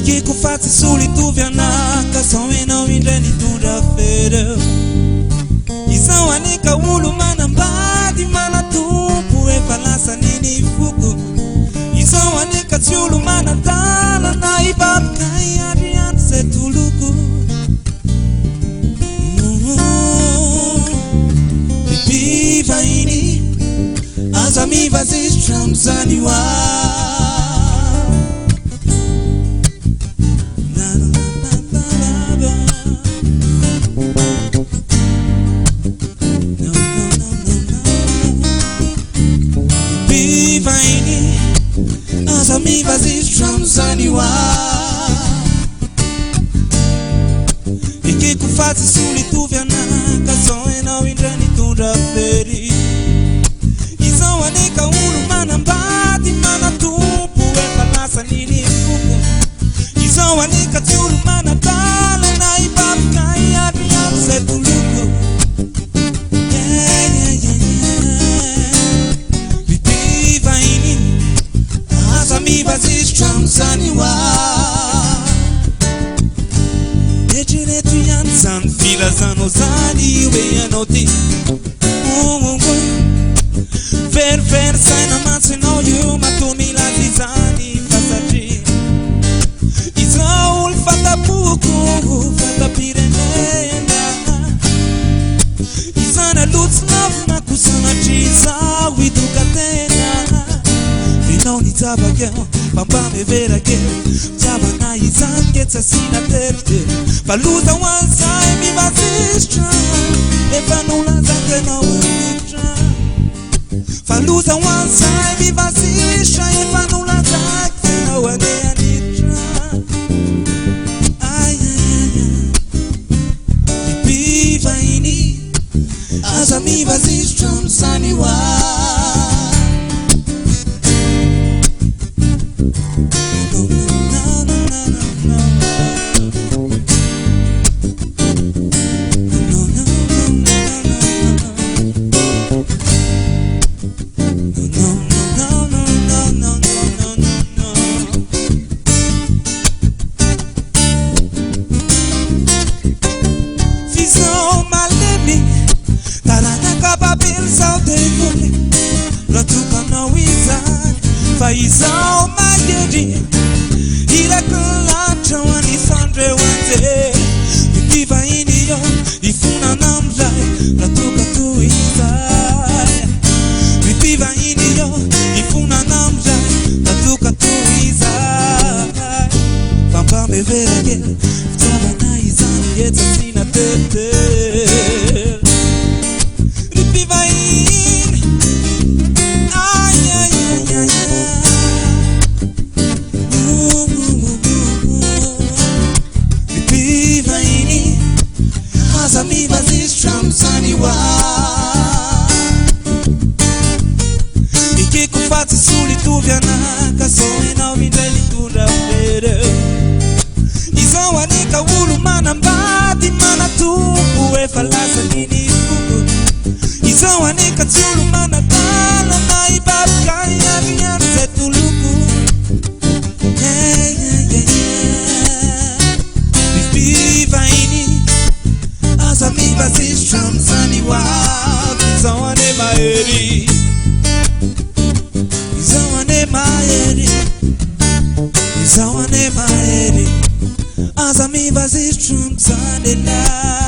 que kufati suli tu vyanaka sawe na windeni tunda fere isawanika ulu mana mbadi mana tupu e falasa nini fuku isawanika tiulu mana tala na ibabka yarian setuluku Viva ini azami vazistra mzaniwa Viva ini azami vazistra mzaniwa Iki kufati suli tu vyanaka zoe na windani tunda feri Isawanika ulu mana mbadi mana tupu e falasa nini fuku Isawanika tiulu mana tala na ibabka yarian setuluku Viva ini azami vazistra mzaniwa Ecine tu yansan fila zano zani we yanoti Ver sai na manse no you matumi la tizani fasaji Izaul fata puku fata pirenena Izana lutz love na kusana chiza widukatena Finoni taba girl Papa me vera girl Taba na izan gets a sina terte Faluta one side mi bazistra Eva nula zake na uitra Faluta one side mi bazistra Eva nula zake na uitra Ay ay ay Viva ini Aza mi bazistra msaniwa Faisal magedi ila kulata wani sandre wante Viva ini yo ifuna namjai ratuka tuiza Viva ini yo ifuna namjai ratuka tuiza Papa me vera gel Taba na izan yeta sina tete Viva ini ay ay ay ay Viva ini azami vazistra mzaniwa Iki kufati suli tu vyanaka soe na windeni tunda fere Izawanika ulu mana mbadi mana tupu e falasa nini fuku Izawanika tiulu mana tala na ibabka yarian setuluku Viva ini azami vazistra mzaniwa Izawane maeri Izawane maeri Izawane maeri azami vazistra mzaniwa